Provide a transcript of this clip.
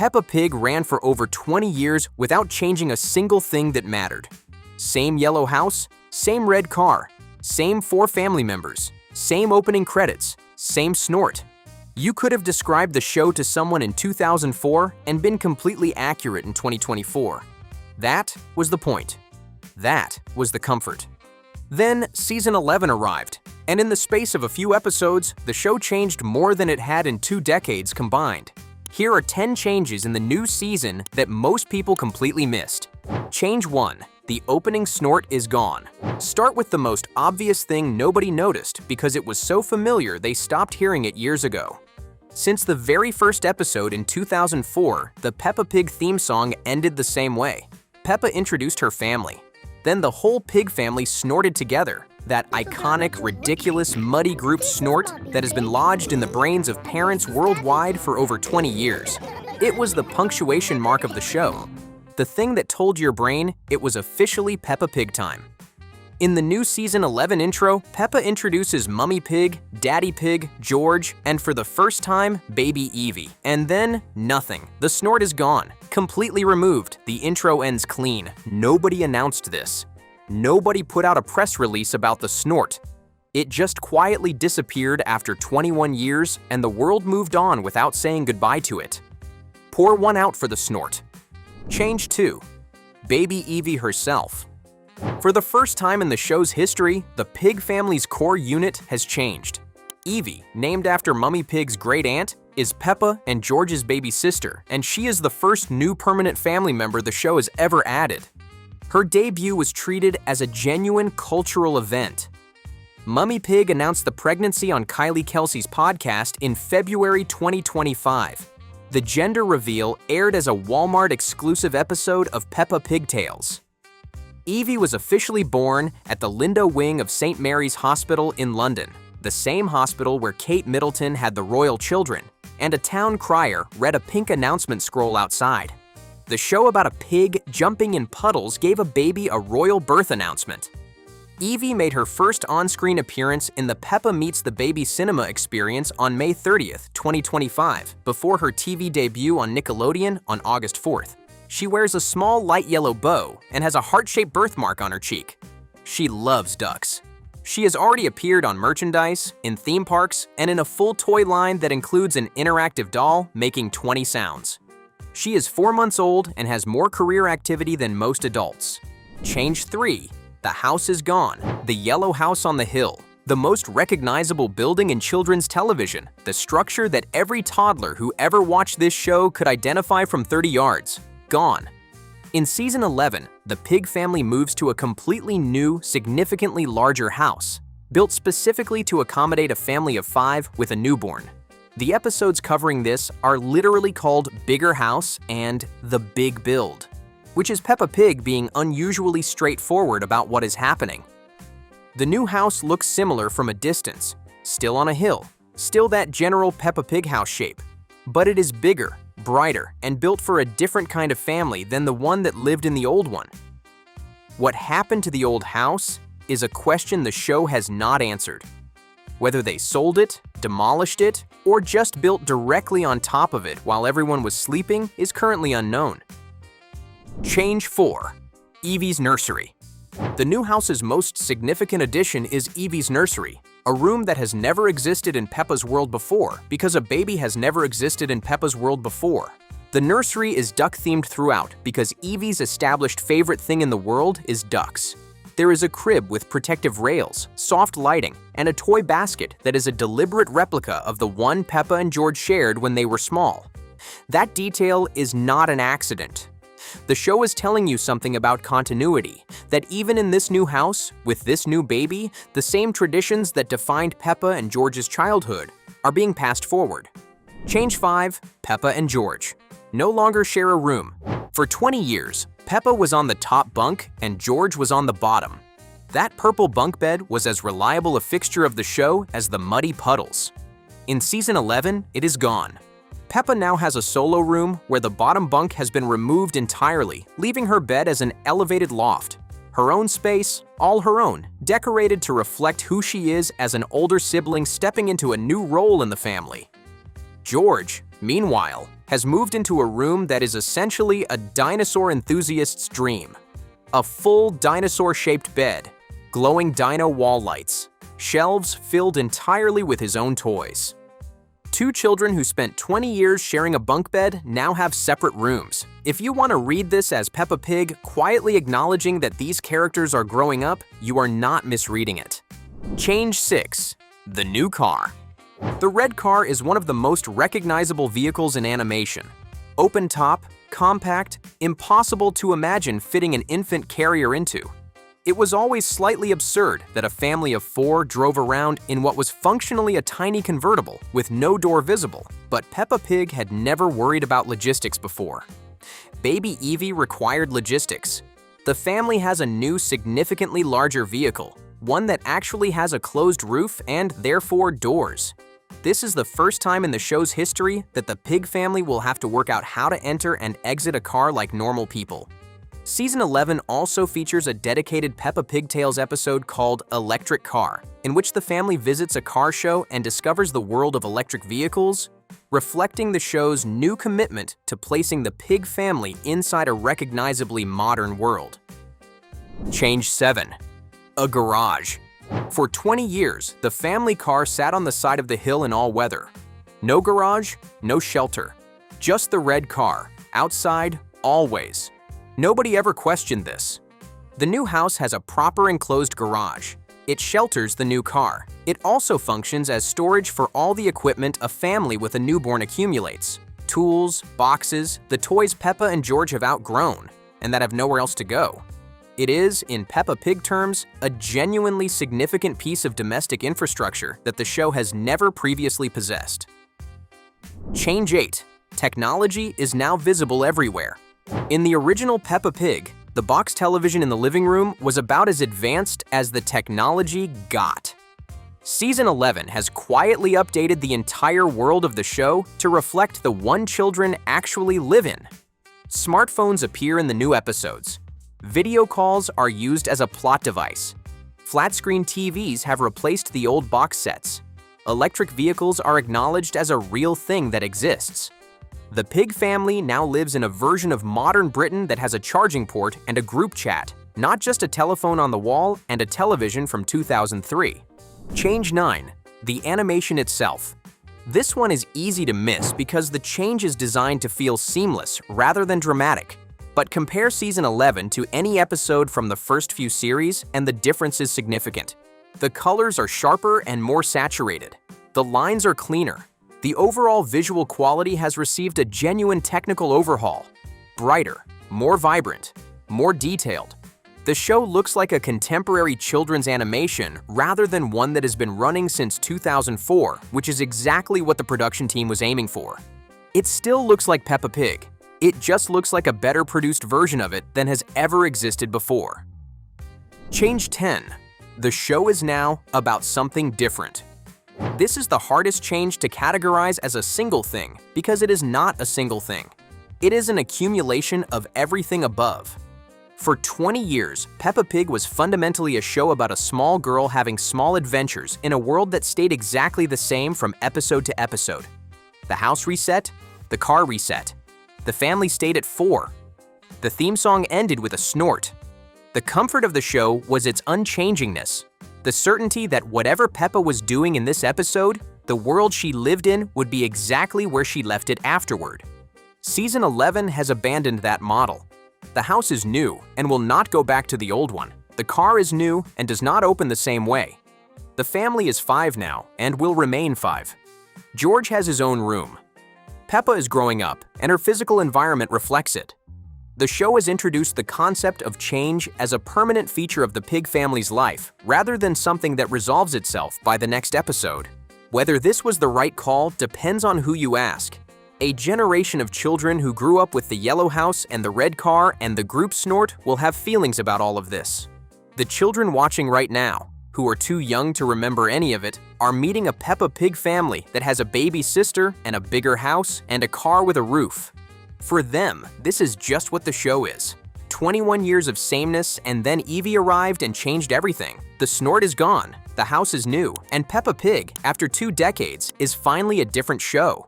Peppa Pig ran for over 20 years without changing a single thing that mattered. Same yellow house, same red car, same 4 family members, same opening credits, same snort. You could have described the show to someone in 2004 and been completely accurate in 2024. That was the point. That was the comfort. Then season 11 arrived, and in the space of a few episodes, the show changed more than it had in 2 decades combined. Here are 10 changes in the new season that most people completely missed. Change 1. The opening snort is gone. Start with the most obvious thing nobody noticed because it was so familiar they stopped hearing it years ago. Since the very first episode in 2004, the Peppa Pig theme song ended the same way. Peppa introduced her family. Then the whole pig family snorted together, that iconic, ridiculous, muddy group snort that has been lodged in the brains of parents worldwide for over 20 years. It was the punctuation mark of the show. The thing that told your brain it was officially Peppa Pig time. In the new season 11 intro, Peppa introduces Mummy Pig, Daddy Pig, George, and for the first time, baby Eevee. And then, nothing. The snort is gone. Completely removed. The intro ends clean. Nobody announced this. Nobody put out a press release about the snort. It just quietly disappeared after 21 years, and the world moved on without saying goodbye to it. Pour one out for the snort. Change 2. Baby Eevee herself. For the first time in the show's history, the pig family's core unit has changed. Eevee, named after Mummy Pig's great-aunt, is Peppa and George's baby sister, and she is the first new permanent family member the show has ever added. Her debut was treated as a genuine cultural event. Mummy Pig announced the pregnancy on Kylie Kelsey's podcast in February 2025. The gender reveal aired as a Walmart-exclusive episode of Peppa Pig Tales. Eevee was officially born at the Lindo wing of St. Mary's Hospital in London, the same hospital where Kate Middleton had the royal children, and a town crier read a pink announcement scroll outside. The show about a pig jumping in puddles gave a baby a royal birth announcement. Eevee made her first on-screen appearance in the Peppa Meets the Baby cinema experience on May 30th, 2025, before her TV debut on Nickelodeon on August 4th. She wears a small light yellow bow and has a heart-shaped birthmark on her cheek. She loves ducks. She has already appeared on merchandise, in theme parks, and in a full toy line that includes an interactive doll making 20 sounds. She is 4 months old and has more career activity than most adults. Change 3. The house is gone. The yellow house on the hill. The most recognizable building in children's television. The structure that every toddler who ever watched this show could identify from 30 yards. Gone. In season 11, the pig family moves to a completely new, significantly larger house, built specifically to accommodate a family of 5 with a newborn. The episodes covering this are literally called Bigger House and The Big Build, which is Peppa Pig being unusually straightforward about what is happening. The new house looks similar from a distance, still on a hill, still that general Peppa Pig house shape, but it is bigger, brighter, and built for a different kind of family than the one that lived in the old one. What happened to the old house is a question the show has not answered. Whether they sold it, demolished it, or just built directly on top of it while everyone was sleeping is currently unknown. Change 4. Eevee's nursery. The new house's most significant addition is Eevee's nursery, a room that has never existed in Peppa's world before because a baby has never existed in Peppa's world before. The nursery is duck-themed throughout because Eevee's established favorite thing in the world is ducks. There is a crib with protective rails, soft lighting, and a toy basket that is a deliberate replica of the one Peppa and George shared when they were small. That detail is not an accident. The show is telling you something about continuity, that even in this new house, with this new baby, the same traditions that defined Peppa and George's childhood are being passed forward. Change 5. Peppa and George no longer share a room. For 20 years, Peppa was on the top bunk and George was on the bottom. That purple bunk bed was as reliable a fixture of the show as the muddy puddles. In season 11, it is gone. Peppa now has a solo room where the bottom bunk has been removed entirely, leaving her bed as an elevated loft. Her own space, all her own, decorated to reflect who she is as an older sibling stepping into a new role in the family. George, meanwhile, has moved into a room that is essentially a dinosaur enthusiast's dream. A full dinosaur-shaped bed, glowing dino wall lights, shelves filled entirely with his own toys. Two children who spent 20 years sharing a bunk bed now have separate rooms. If you want to read this as Peppa Pig quietly acknowledging that these characters are growing up, you are not misreading it. Change 6. The new car. The red car is one of the most recognizable vehicles in animation. Open top, compact, impossible to imagine fitting an infant carrier into. It was always slightly absurd that a family of 4 drove around in what was functionally a tiny convertible with no door visible, but Peppa Pig had never worried about logistics before. Baby Eevee required logistics. The family has a new, significantly larger vehicle, one that actually has a closed roof and therefore doors. This is the first time in the show's history that the Pig family will have to work out how to enter and exit a car like normal people. Season 11 also features a dedicated Peppa Pigtails episode called Electric Car, in which the family visits a car show and discovers the world of electric vehicles, reflecting the show's new commitment to placing the Pig family inside a recognizably modern world. Change 7. A garage. For 20 years, the family car sat on the side of the hill in all weather. No garage, no shelter. Just the red car, outside, always. Nobody ever questioned this. The new house has a proper enclosed garage. It shelters the new car. It also functions as storage for all the equipment a family with a newborn accumulates. Tools, boxes, the toys Peppa and George have outgrown, and that have nowhere else to go. It is, in Peppa Pig terms, a genuinely significant piece of domestic infrastructure that the show has never previously possessed. Change 8. Technology is now visible everywhere. In the original Peppa Pig, the box television in the living room was about as advanced as the technology got. Season 11 has quietly updated the entire world of the show to reflect the one children actually live in. Smartphones appear in the new episodes. Video calls are used as a plot device. Flat-screen TVs have replaced the old box sets. Electric vehicles are acknowledged as a real thing that exists. The Pig family now lives in a version of modern Britain that has a charging port and a group chat, not just a telephone on the wall and a television from 2003. Change 9. The animation itself. This one is easy to miss because the change is designed to feel seamless rather than dramatic. But compare Season 11 to any episode from the first few series and the difference is significant. The colors are sharper and more saturated. The lines are cleaner. The overall visual quality has received a genuine technical overhaul. Brighter, more vibrant, more detailed. The show looks like a contemporary children's animation rather than one that has been running since 2004, which is exactly what the production team was aiming for. It still looks like Peppa Pig. It just looks like a better produced version of it than has ever existed before. Change 10. The show is now about something different. This is the hardest change to categorize as a single thing because it is not a single thing. It is an accumulation of everything above. For 20 years, Peppa Pig was fundamentally a show about a small girl having small adventures in a world that stayed exactly the same from episode to episode. The house reset, the car reset. The family stayed at 4. The theme song ended with a snort. The comfort of the show was its unchangingness. The certainty that whatever Peppa was doing in this episode, the world she lived in would be exactly where she left it afterward. Season 11 has abandoned that model. The house is new and will not go back to the old one. The car is new and does not open the same way. The family is 5 now and will remain 5. George has his own room. Peppa is growing up and her physical environment reflects it. The show has introduced the concept of change as a permanent feature of the Pig family's life, rather than something that resolves itself by the next episode. Whether this was the right call depends on who you ask. A generation of children who grew up with the yellow house and the red car and the group snort will have feelings about all of this. The children watching right now, who are too young to remember any of it, are meeting a Peppa Pig family that has a baby sister and a bigger house and a car with a roof. For them, this is just what the show is. 21 years of sameness, and then Eevee arrived and changed everything. The snort is gone, the house is new, and Peppa Pig, after 2 decades, is finally a different show.